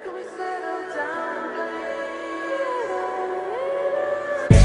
Can we settle down, please?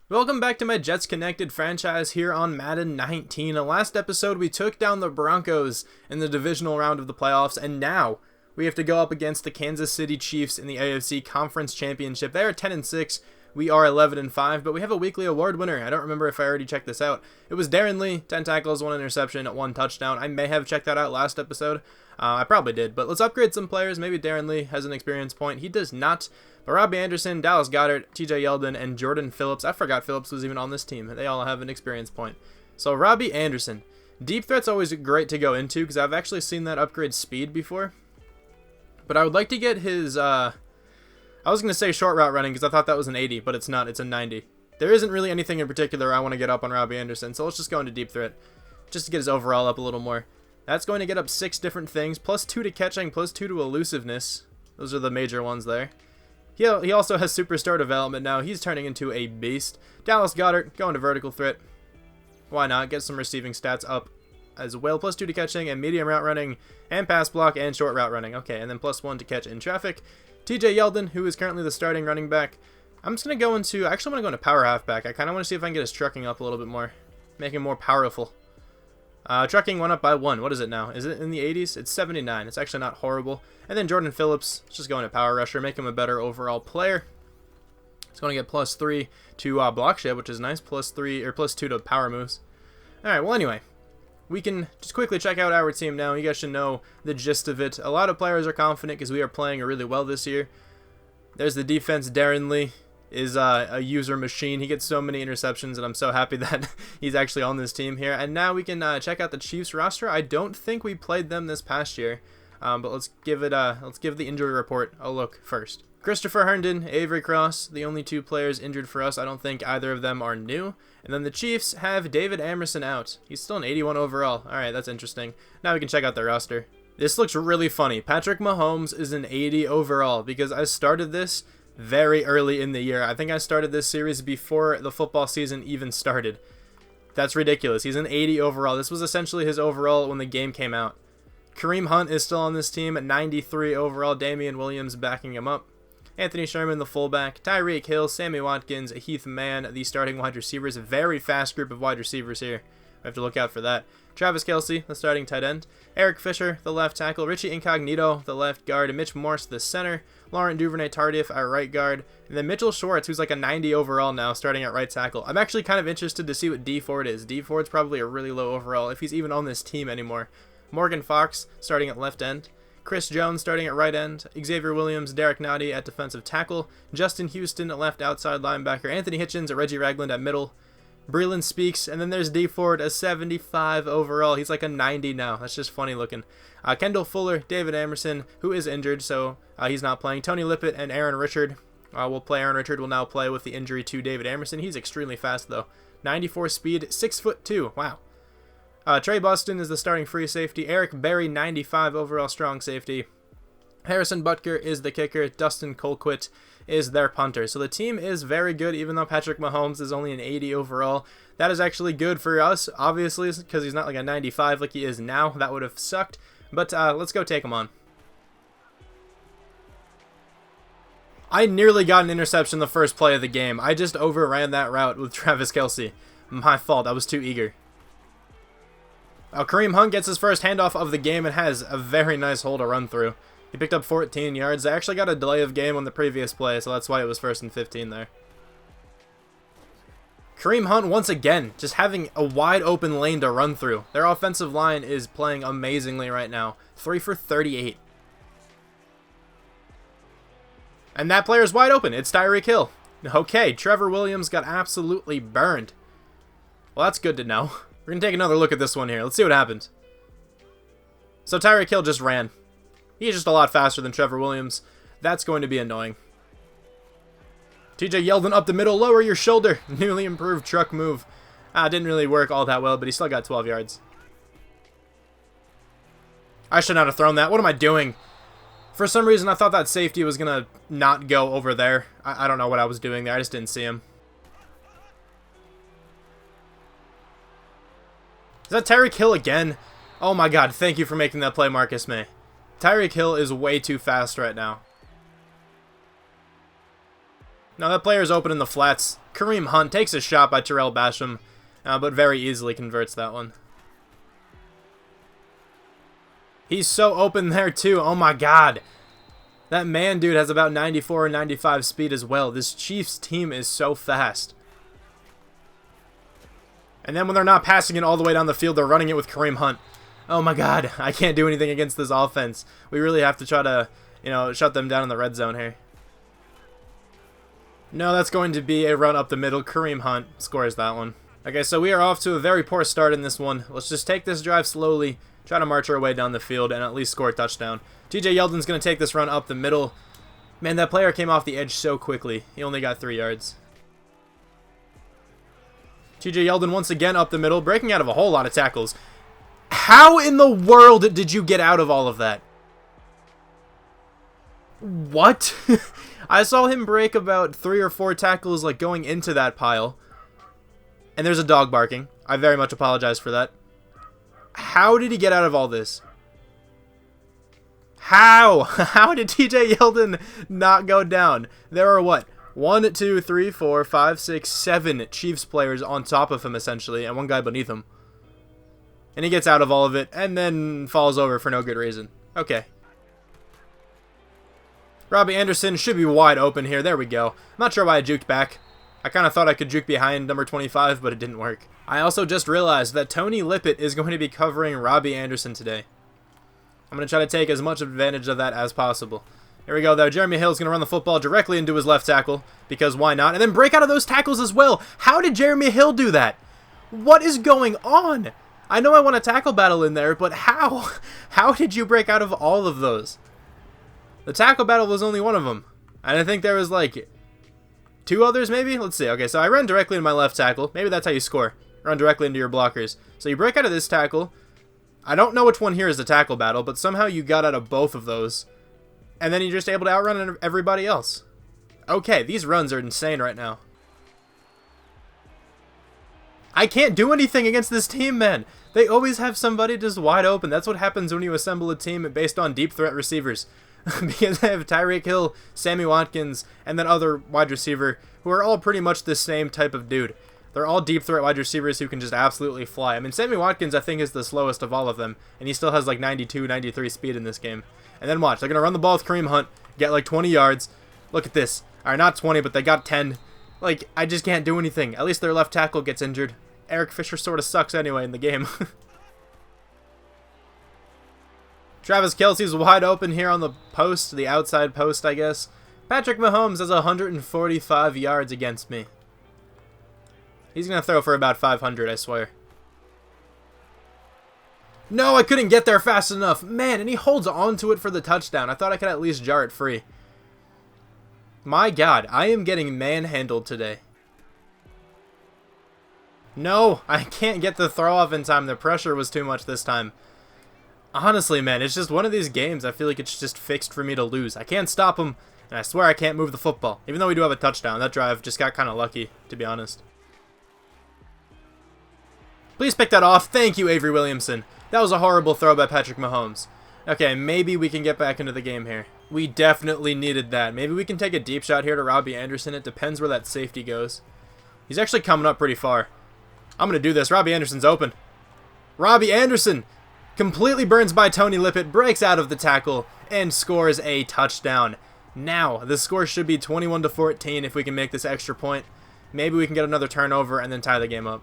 Welcome back to my Jets Connected franchise here on Madden 19. Last episode we took down the Broncos in the divisional round of the playoffs, and now we have to go up against the Kansas City Chiefs in the AFC Conference Championship. They are 10-6. We are 11-5, but we have a weekly award winner. I don't remember if I already checked this out. It was Darren Lee, 10 tackles, 1 interception, 1 touchdown. I may have checked that out last episode. I probably did, but let's upgrade some players. Maybe Darren Lee has an experience point. He does not. But Robbie Anderson, Dallas Goedert, TJ Yeldon, and Jordan Phillips. I forgot Phillips was even on this team. They all have an experience point. So Robbie Anderson. Deep threat's always great to go into because I've actually seen that upgrade speed before. But I would like to get his... I was going to say short route running because I thought that was an 80, but it's not. It's a 90. There isn't really anything in particular I want to get up on Robbie Anderson, so let's just go into deep threat just to get his overall up a little more. That's going to get up 6 different things, plus 2 to catching, plus 2 to elusiveness. Those are the major ones there. He also has superstar development now. He's turning into a beast. Dallas Goedert going to vertical threat. Why not? Get some receiving stats up as well. Plus 2 to catching and medium route running and pass block and short route running. Okay, and then plus 1 to catch in traffic. TJ Yeldon, who is currently the starting running back. I'm just going to go into... Actually, I'm going to go into power halfback. I kind of want to see if I can get his trucking up a little bit more. Make him more powerful. Trucking went up by 1. What is it now? Is it in the 80s? It's 79. It's actually not horrible. And then Jordan Phillips, just going to power rusher. Make him a better overall player. It's going to get plus 3 to block shed, which is nice. Plus 2 to power moves. Alright, well anyway. We can just quickly check out our team now. You guys should know the gist of it. A lot of players are confident because we are playing really well this year. There's the defense. Darren Lee is a user machine. He gets so many interceptions, and I'm so happy that he's actually on this team here. And now we can check out the Chiefs roster. I don't think we played them this past year, but let's give the injury report a look first. Christopher Herndon, Avery Cross, the only 2 players injured for us. I don't think either of them are new. And then the Chiefs have David Amerson out. He's still an 81 overall. Alright, that's interesting. Now we can check out their roster. This looks really funny. Patrick Mahomes is an 80 overall because I started this very early in the year. I think I started this series before the football season even started. That's ridiculous. He's an 80 overall. This was essentially his overall when the game came out. Kareem Hunt is still on this team at 93 overall. Damian Williams backing him up. Anthony Sherman, the fullback, Tyreek Hill, Sammy Watkins, Heath Mann, the starting wide receivers. A very fast group of wide receivers here. We have to look out for that. Travis Kelce, the starting tight end. Eric Fisher, the left tackle. Richie Incognito, the left guard. Mitch Morse, the center. Laurent Duvernay-Tardif at right guard. And then Mitchell Schwartz, who's like a 90 overall now, starting at right tackle. I'm actually kind of interested to see what D Ford is. D Ford's probably a really low overall, if he's even on this team anymore. Morgan Fox, starting at left end. Chris Jones starting at right end, Xavier Williams, Derek Nottie at defensive tackle, Justin Houston at left outside linebacker, Anthony Hitchens, Reggie Ragland at middle, Breeland Speaks, and then there's D Ford, a 75 overall. He's like a 90 now. That's just funny looking. Kendall Fuller, David Amerson, who is injured, so he's not playing. Tony Lippett and Aaron Richard will play. Aaron Richard will now play with the injury to David Amerson. He's extremely fast though. 94 speed, 6'2". Wow. Trey Boston is the starting free safety. Eric Berry, 95 overall strong safety. Harrison Butker is the kicker. Dustin Colquitt is their punter. So the team is very good, even though Patrick Mahomes is only an 80 overall. That is actually good for us, obviously, because he's not like a 95 like he is now. That would have sucked. But let's go take him on. I nearly got an interception the first play of the game. I just overran that route with Travis Kelce. My fault. I was too eager. Kareem Hunt gets his first handoff of the game and has a very nice hole to run through. He picked up 14 yards. They actually got a delay of game on the previous play, so that's why it was 1st and 15 there. Kareem Hunt, once again, just having a wide open lane to run through. Their offensive line is playing amazingly right now. 3 for 38. And that player's wide open. It's Tyreek Hill. Okay, Trevor Williams got absolutely burned. Well, that's good to know. We're going to take another look at this one here. Let's see what happens. So Tyreek Hill just ran. He's just a lot faster than Trevor Williams. That's going to be annoying. TJ Yeldon up the middle. Lower your shoulder. Newly improved truck move. Didn't really work all that well, but he still got 12 yards. I should not have thrown that. What am I doing? For some reason, I thought that safety was going to not go over there. I don't know what I was doing there. I just didn't see him. Is that Tyreek Hill again? Oh my god, thank you for making that play, Marcus May. Tyreek Hill is way too fast right now. Now that player is open in the flats. Kareem Hunt takes a shot by Terrell Basham, but very easily converts that one. He's so open there too. Oh my god. That man dude has about 94 or 95 speed as well. This Chiefs team is so fast. And then when they're not passing it all the way down the field, they're running it with Kareem Hunt. Oh my god. I can't do anything against this offense. We really have to try to, shut them down in the red zone here. No, that's going to be a run up the middle. Kareem Hunt scores that one. Okay, so we are off to a very poor start in this one. Let's just take this drive slowly, try to march our way down the field, and at least score a touchdown. TJ Yeldon's going to take this run up the middle. Man, that player came off the edge so quickly. He only got 3 yards. TJ Yeldon once again up the middle, breaking out of a whole lot of tackles. How in the world did you get out of all of that? What? I saw him break about 3 or 4 tackles like going into that pile. And there's a dog barking. I very much apologize for that. How did he get out of all this? How? How did TJ Yeldon not go down? There are what? 1, 2, 3, 4, 5, 6, 7 Chiefs players on top of him essentially, and one guy beneath him. And he gets out of all of it and then falls over for no good reason. Okay. Robbie Anderson should be wide open here. There we go. I'm not sure why I juked back. I kind of thought I could juke behind number 25, but it didn't work. I also just realized that Tony Lippett is going to be covering Robbie Anderson today. I'm going to try to take as much advantage of that as possible. Here we go, though. Jeremy Hill's going to run the football directly into his left tackle, because why not? And then break out of those tackles as well. How did Jeremy Hill do that? What is going on? I know I want a tackle battle in there, but how? How did you break out of all of those? The tackle battle was only one of them. And I think there was like 2 others maybe? Let's see. Okay, so I ran directly into my left tackle. Maybe that's how you score. Run directly into your blockers. So you break out of this tackle. I don't know which one here is the tackle battle, but somehow you got out of both of those. And then you're just able to outrun everybody else. Okay, these runs are insane right now. I can't do anything against this team, man. They always have somebody just wide open. That's what happens when you assemble a team based on deep threat receivers. Because they have Tyreek Hill, Sammy Watkins, and then other wide receiver who are all pretty much the same type of dude. They're all deep threat wide receivers who can just absolutely fly. I mean, Sammy Watkins I think is the slowest of all of them, and he still has like 92, 93 speed in this game. And then watch, they're going to run the ball with Kareem Hunt, get like 20 yards. Look at this. Alright, not 20, but they got 10. Like, I just can't do anything. At least their left tackle gets injured. Eric Fisher sort of sucks anyway in the game. Travis Kelce's wide open here on the post, the outside post, I guess. Patrick Mahomes has 145 yards against me. He's going to throw for about 500, I swear. No, I couldn't get there fast enough. Man, and he holds on to it for the touchdown. I thought I could at least jar it free. My God, I am getting manhandled today. No, I can't get the throw off in time. The pressure was too much this time. Honestly, man, it's just one of these games I feel like it's just fixed for me to lose. I can't stop him, and I swear I can't move the football. Even though we do have a touchdown, that drive just got kind of lucky, to be honest. Please pick that off. Thank you, Avery Williamson. That was a horrible throw by Patrick Mahomes. Okay, maybe we can get back into the game here. We definitely needed that. Maybe we can take a deep shot here to Robbie Anderson. It depends where that safety goes. He's actually coming up pretty far. I'm going to do this. Robbie Anderson's open. Robbie Anderson completely burns by Tony Lippett, breaks out of the tackle, and scores a touchdown. Now, the score should be 21-14 if we can make this extra point. Maybe we can get another turnover and then tie the game up.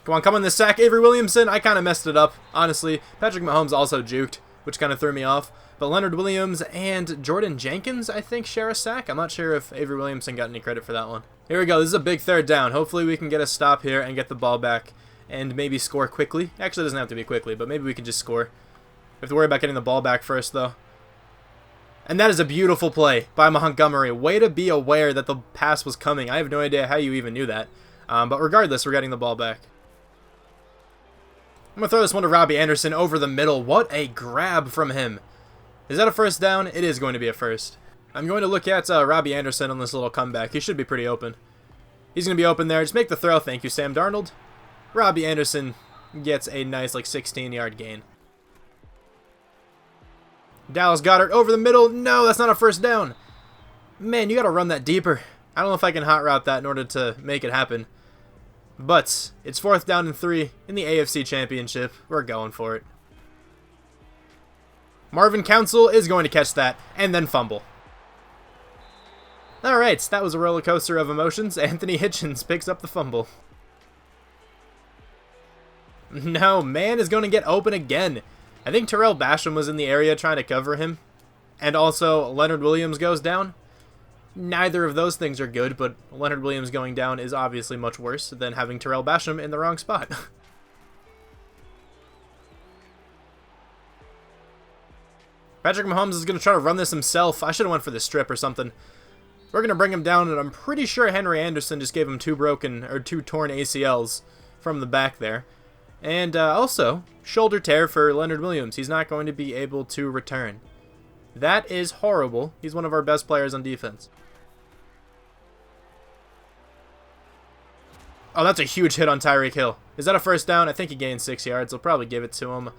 Come on this sack, Avery Williamson. I kind of messed it up, honestly. Patrick Mahomes also juked, which kind of threw me off. But Leonard Williams and Jordan Jenkins, I think, share a sack. I'm not sure if Avery Williamson got any credit for that one. Here we go. This is a big 3rd down. Hopefully we can get a stop here and get the ball back and maybe score quickly. Actually, it doesn't have to be quickly, but maybe we can just score. We have to worry about getting the ball back first, though. And that is a beautiful play by Montgomery. Way to be aware that the pass was coming. I have no idea how you even knew that. But regardless, we're getting the ball back. I'm going to throw this one to Robbie Anderson over the middle. What a grab from him. Is that a first down? It is going to be a first. I'm going to look at Robbie Anderson on this little comeback. He should be pretty open. He's going to be open there. Just make the throw. Thank you, Sam Darnold. Robbie Anderson gets a nice, like, 16-yard gain. Dallas Goedert over the middle. No, that's not a first down. Man, you got to run that deeper. I don't know if I can hot route that in order to make it happen. But it's 4th down and 3 in the AFC Championship. We're going for it. Marvin Council is going to catch that and then fumble. Alright, that was a roller coaster of emotions. Anthony Hitchens picks up the fumble. No, man is going to get open again. I think Terrell Basham was in the area trying to cover him. And also, Leonard Williams goes down. Neither of those things are good, but Leonard Williams going down is obviously much worse than having Terrell Basham in the wrong spot. Patrick Mahomes is going to try to run this himself. I should have went for the strip or something. We're going to bring him down, and I'm pretty sure Henry Anderson just gave him two torn ACLs from the back there. And also, shoulder tear for Leonard Williams. He's not going to be able to return. That is horrible. He's one of our best players on defense. Oh, that's a huge hit on Tyreek Hill. Is that a first down? I think he gained 6 yards. They'll probably give it to him.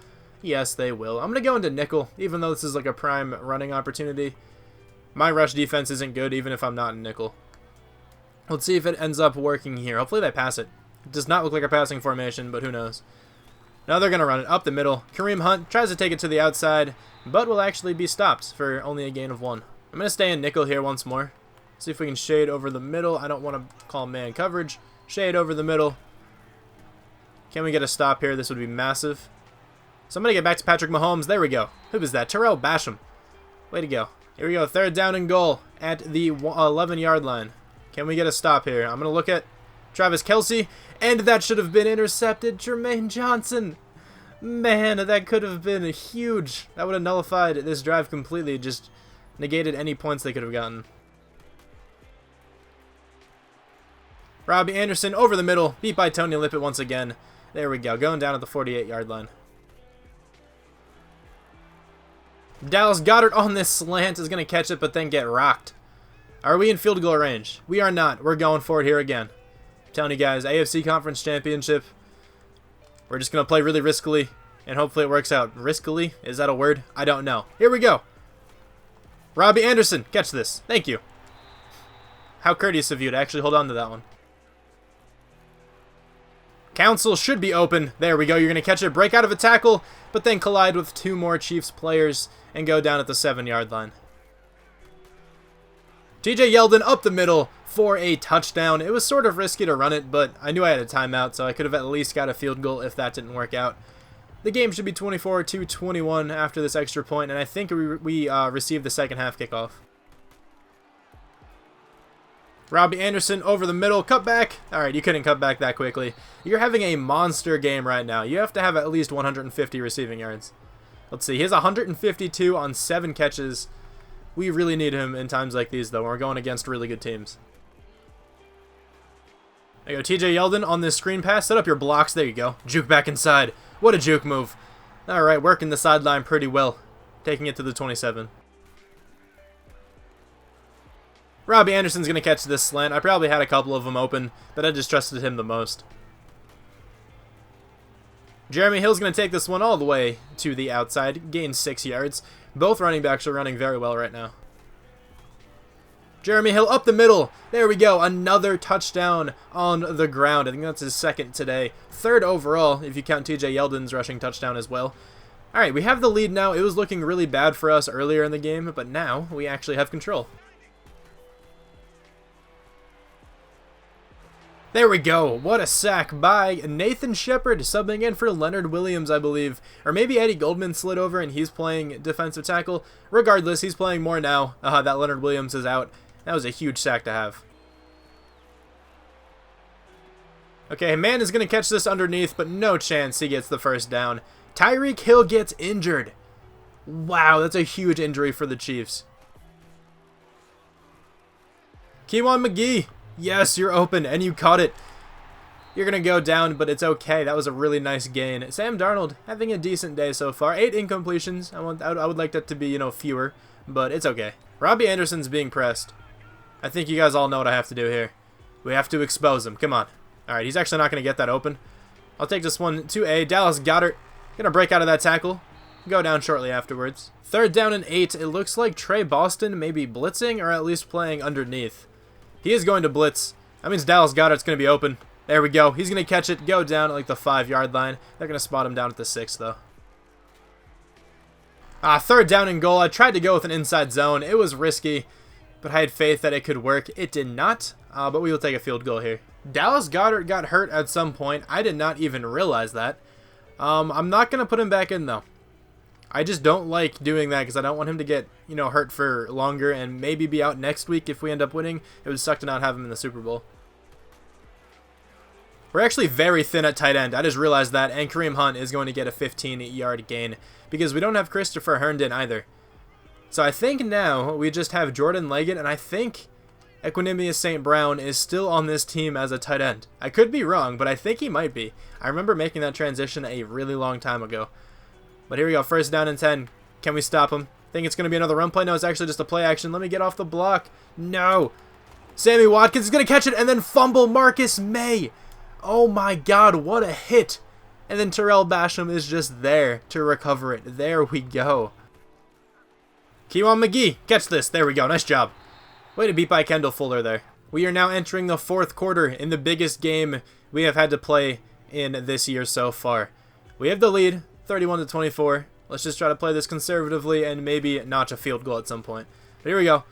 Yes, they will. I'm going to go into nickel, even though this is like a prime running opportunity. My rush defense isn't good, even if I'm not in nickel. Let's see if it ends up working here. Hopefully they pass it. It does not look like a passing formation, but who knows. Now they're going to run it up the middle. Kareem Hunt tries to take it to the outside, but will actually be stopped for only a gain of 1. I'm going to stay in nickel here once more. See if we can shade over the middle. I don't want to call man coverage. Shade over the middle. Can we get a stop here? This would be massive. So I'm going to get back to Patrick Mahomes. There we go. Who was that? Terrell Basham. Way to go. Here we go. 3rd down and goal at the 11-yard line. Can we get a stop here? I'm going to look at Travis Kelce, and that should have been intercepted. Jermaine Johnson. Man, that could have been huge. That would have nullified this drive completely. Just negated any points they could have gotten. Robbie Anderson over the middle. Beat by Tony Lippett once again. There we go. Going down at the 48-yard line. Dallas Goedert on this slant is going to catch it, but then get rocked. Are we in field goal range? We are not. We're going for it here again. I'm telling you guys, AFC Conference Championship. We're just going to play really riskily, and hopefully it works out. Riskily? Is that a word? I don't know. Here we go. Robbie Anderson, catch this. Thank you. How courteous of you to actually hold on to that one. Council should be open. There we go. You're going to catch it, break out of a tackle, but then collide with 2 more Chiefs players and go down at the 7-yard line. TJ Yeldon up the middle for a touchdown. It was sort of risky to run it, but I knew I had a timeout, so I could have at least got a field goal if that didn't work out. The game should be 24-21 after this extra point, and I think we received the second half kickoff. Robbie Anderson over the middle, cut back. Alright, you couldn't cut back that quickly. You're having a monster game right now. You have to have at least 150 receiving yards. Let's see, he has 152 on 7 catches. We really need him in times like these, though. We're going against really good teams. There you go, TJ Yeldon on this screen pass. Set up your blocks. There you go. Juke back inside. What a juke move. Alright, working the sideline pretty well. Taking it to the 27. Robbie Anderson's going to catch this slant. I probably had a couple of them open, but I just trusted him the most. Jeremy Hill's going to take this one all the way to the outside. Gain 6 yards. Both running backs are running very well right now. Jeremy Hill up the middle. There we go. Another touchdown on the ground. I think that's his 2nd today. 3rd overall, if you count TJ Yeldon's rushing touchdown as well. Alright, we have the lead now. It was looking really bad for us earlier in the game, but now we actually have control. There we go. What a sack by Nathan Shepard, subbing in for Leonard Williams, I believe. Or maybe Eddie Goldman slid over and he's playing defensive tackle. Regardless, he's playing more now. That Leonard Williams is out. That was a huge sack to have. Okay, man is going to catch this underneath, but no chance he gets the first down. Tyreek Hill gets injured. Wow, that's a huge injury for the Chiefs. Keywan McGee. Yes, you're open, and you caught it. You're going to go down, but it's okay. That was a really nice gain. Sam Darnold having a decent day so far. 8 incompletions. I would like that to be, fewer, but it's okay. Robbie Anderson's being pressed. I think you guys all know what I have to do here. We have to expose him. Come on. All right, he's actually not going to get that open. I'll take this one to a Dallas Goedert. Going to break out of that tackle. go down shortly afterwards. 3rd down and 8. It looks like Trey Boston may be blitzing or at least playing underneath. He is going to blitz. That means Dallas Goedert's going to be open. There we go. He's going to catch it, go down at like the 5-yard line. They're going to spot him down at the 6 though. 3rd down and goal. I tried to go with an inside zone. It was risky, but I had faith that it could work. It did not, but we will take a field goal here. Dallas Goedert got hurt at some point. I did not even realize that. I'm not going to put him back in though. I just don't like doing that because I don't want him to get, hurt for longer and maybe be out next week if we end up winning. It would suck to not have him in the Super Bowl. We're actually very thin at tight end. I just realized that, and Kareem Hunt is going to get a 15-yard gain because we don't have Christopher Herndon either. So I think now we just have Jordan Leggett, and I think Equanimeous St. Brown is still on this team as a tight end. I could be wrong, but I think he might be. I remember making that transition a really long time ago. But here we go, 1st down and 10. Can we stop him? Think it's going to be another run play? No, it's actually just a play action. Let me get off the block. No. Sammy Watkins is going to catch it and then fumble Marcus May. Oh my god, what a hit. And then Terrell Basham is just there to recover it. There we go. Kewan McGee, catch this. There we go. Nice job. Way to beat by Kendall Fuller there. We are now entering the 4th quarter in the biggest game we have had to play in this year so far. We have the lead, 31-24. Let's just try to play this conservatively and maybe notch a field goal at some point. But here we go.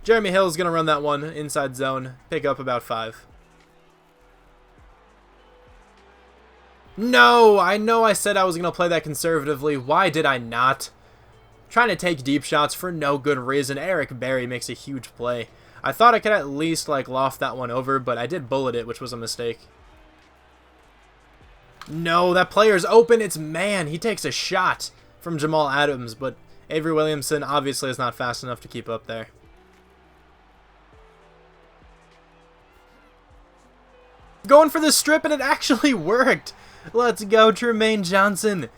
Jeremy Hill is going to run that one inside zone, pick up about 5. No, I know I said I was going to play that conservatively. Why did I not? Trying to take deep shots for no good reason. Eric Berry makes a huge play. I thought I could at least loft that one over, but I did bullet it, which was a mistake. No, that player's open. It's man. He takes a shot from Jamal Adams, but Avery Williamson obviously is not fast enough to keep up there. Going for the strip, and it actually worked. Let's go, Tremaine Johnson.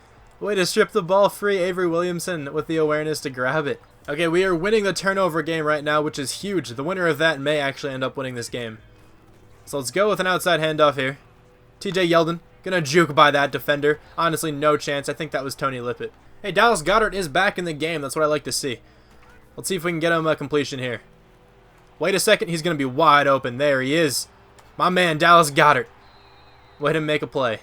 Way to strip the ball free. Avery Williamson with the awareness to grab it. Okay, we are winning the turnover game right now, which is huge. The winner of that may actually end up winning this game. So let's go with an outside handoff here. TJ Yeldon, gonna juke by that defender. Honestly, no chance. I think that was Tony Lippett. Hey, Dallas Goedert is back in the game. That's what I like to see. Let's see if we can get him a completion here. Wait a second. He's gonna be wide open. There he is. My man, Dallas Goedert. Way to make a play.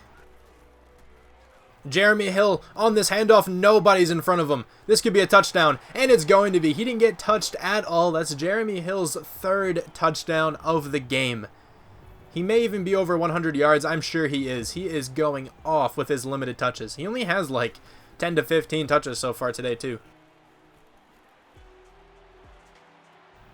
Jeremy Hill on this handoff. Nobody's in front of him. This could be a touchdown, and it's going to be. He didn't get touched at all. That's Jeremy Hill's 3rd touchdown of the game. He may even be over 100 yards. I'm sure he is. He is going off with his limited touches. He only has 10 to 15 touches so far today, too.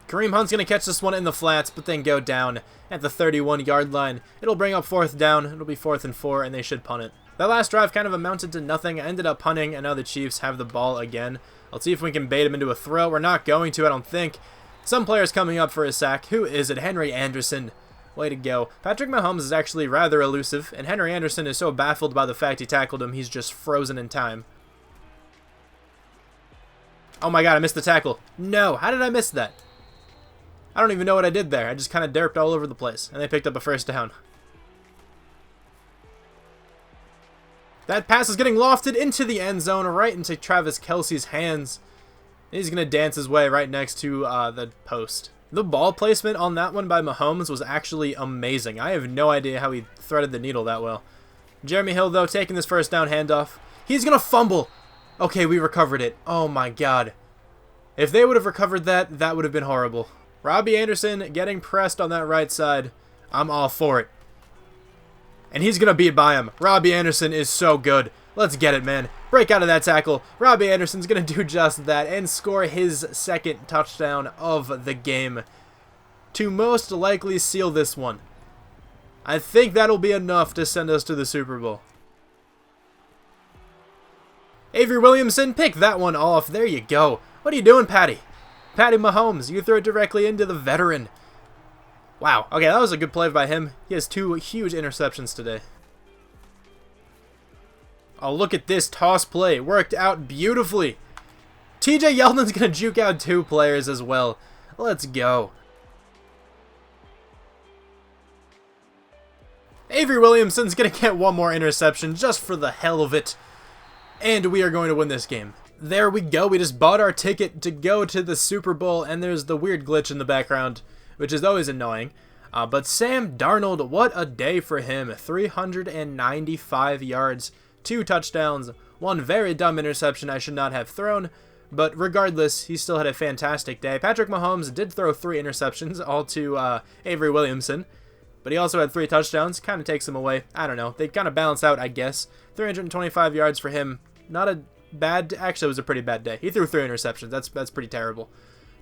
Kareem Hunt's going to catch this one in the flats, but then go down at the 31-yard line. It'll bring up 4th down. It'll be 4th and 4, and they should punt it. That last drive kind of amounted to nothing. I ended up punting, and now the Chiefs have the ball again. Let's see if we can bait him into a throw. We're not going to, I don't think. Some player's coming up for a sack. Who is it? Henry Anderson. Way to go. Patrick Mahomes is actually rather elusive, and Henry Anderson is so baffled by the fact he tackled him, he's just frozen in time. Oh my god, I missed the tackle. No, how did I miss that? I don't even know what I did there. I just kind of derped all over the place, and they picked up a 1st down. That pass is getting lofted into the end zone, right into Travis Kelce's hands. He's going to dance his way right next to the post. The ball placement on that one by Mahomes was actually amazing. I have no idea how he threaded the needle that well. Jeremy Hill, though, taking this 1st down handoff. He's going to fumble. Okay, we recovered it. Oh, my God. If they would have recovered that, that would have been horrible. Robbie Anderson getting pressed on that right side. I'm all for it. And he's going to beat by him. Robbie Anderson is so good. Let's get it, man. Break out of that tackle. Robbie Anderson's going to do just that and score his 2nd touchdown of the game to most likely seal this one. I think that'll be enough to send us to the Super Bowl. Avery Williamson, pick that one off. There you go. What are you doing, Patty? Patty Mahomes, you throw it directly into the veteran. Wow. Okay, that was a good play by him. He has 2 huge interceptions today. Oh, look at this toss play. Worked out beautifully. TJ Yeldon's going to juke out 2 players as well. Let's go. Avery Williamson's going to get 1 more interception just for the hell of it. And we are going to win this game. There we go. We just bought our ticket to go to the Super Bowl, and there's the weird glitch in the background, which is always annoying. But Sam Darnold, what a day for him. 395 yards, 2 touchdowns, 1 very dumb interception I should not have thrown. But regardless, he still had a fantastic day. Patrick Mahomes did throw 3 interceptions, all to Avery Williamson. But he also had 3 touchdowns. Kind of takes him away. I don't know. They kind of balance out, I guess. 325 yards for him. Not a bad... Actually, it was a pretty bad day. He threw 3 interceptions. That's pretty terrible.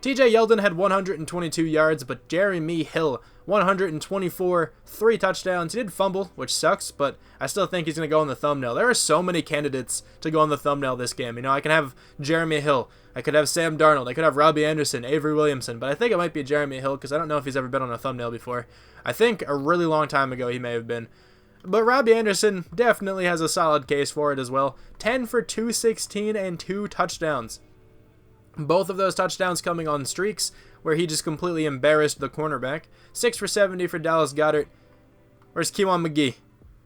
TJ Yeldon had 122 yards, but Jeremy Hill, 124, 3 touchdowns. He did fumble, which sucks, but I still think he's going to go on the thumbnail. There are so many candidates to go on the thumbnail this game. You know, I can have Jeremy Hill. I could have Sam Darnold. I could have Robbie Anderson, Avery Williamson, but I think it might be Jeremy Hill because I don't know if he's ever been on a thumbnail before. I think a really long time ago he may have been. But Robbie Anderson definitely has a solid case for it as well. 10 for 216 and 2 touchdowns. Both of those touchdowns coming on streaks where he just completely embarrassed the cornerback. 6 for 70 for Dallas Goedert. Where's Keiwan McGee?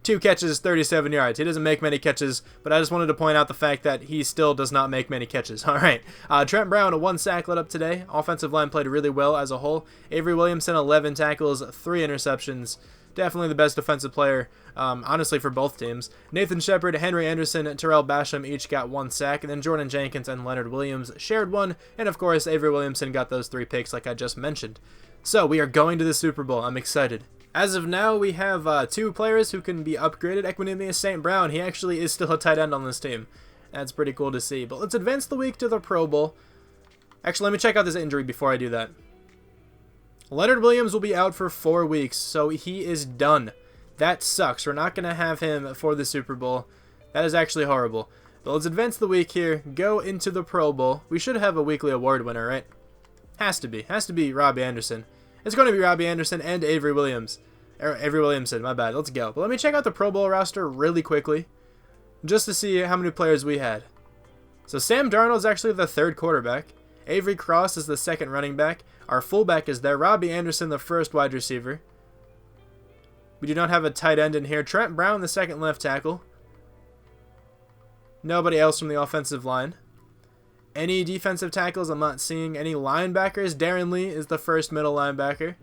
2 catches, 37 yards. He doesn't make many catches, but I just wanted to point out the fact that he still does not make many catches. All right. Trent Brown, a 1 sack let up today. Offensive line played really well as a whole. Avery Williamson, 11 tackles, 3 interceptions. Definitely the best defensive player, honestly, for both teams. Nathan Shepard, Henry Anderson, and Terrell Basham each got 1 sack, and then Jordan Jenkins and Leonard Williams shared 1, and of course, Avery Williamson got those 3 picks like I just mentioned. So, we are going to the Super Bowl. I'm excited. As of now, we have 2 players who can be upgraded. Equanimeous St. Brown, he actually is still a tight end on this team. That's pretty cool to see. But let's advance the week to the Pro Bowl. Actually, let me check out this injury before I do that. Leonard Williams will be out for 4 weeks, so he is done. That sucks. We're not going to have him for the Super Bowl. That is actually horrible. But let's advance the week here, go into the Pro Bowl. We should have a weekly award winner, right? Has to be. Has to be Robbie Anderson. It's going to be Robbie Anderson and Avery Williams. Avery Williamson, my bad. Let's go. But let me check out the Pro Bowl roster really quickly, just to see how many players we had. So Sam Darnold is actually the 3rd quarterback. Avery Cross is the 2nd running back. Our fullback is there. Robbie Anderson, the 1st wide receiver. We do not have a tight end in here. Trent Brown, the 2nd left tackle. Nobody else from the offensive line. Any defensive tackles? I'm not seeing any linebackers. Darren Lee is the 1st middle linebacker.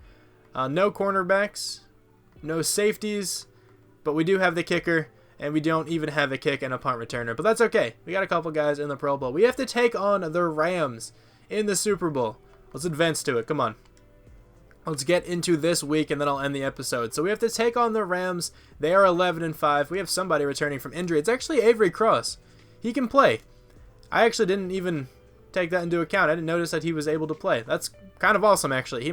No cornerbacks. No safeties. But we do have the kicker. And we don't even have a kick and a punt returner. But that's okay. We got a couple guys in the Pro Bowl. We have to take on the Rams in the Super Bowl. Let's advance to it. Come on. Let's get into this week and then I'll end the episode. So we have to take on the Rams. They are 11-5. We have somebody returning from injury. It's actually Avery Cross. He can play. I actually didn't even take that into account. I didn't notice that he was able to play. That's kind of awesome, actually.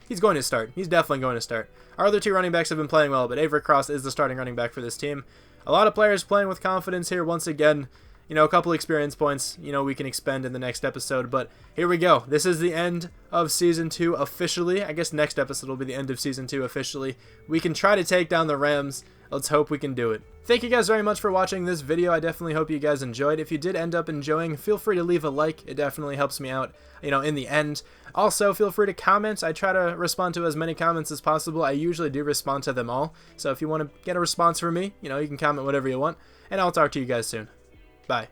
He's going to start. He's definitely going to start. Our other 2 running backs have been playing well, but Avery Cross is the starting running back for this team. A lot of players playing with confidence here once again. You know, a couple experience points, you know, we can expend in the next episode. But here we go. This is the end of Season 2 officially. I guess next episode will be the end of Season 2 officially. We can try to take down the Rams. Let's hope we can do it. Thank you guys very much for watching this video. I definitely hope you guys enjoyed. If you did end up enjoying, feel free to leave a like. It definitely helps me out, you know, in the end. Also, feel free to comment. I try to respond to as many comments as possible. I usually do respond to them all. So if you want to get a response from me, you know, you can comment whatever you want. And I'll talk to you guys soon. Bye.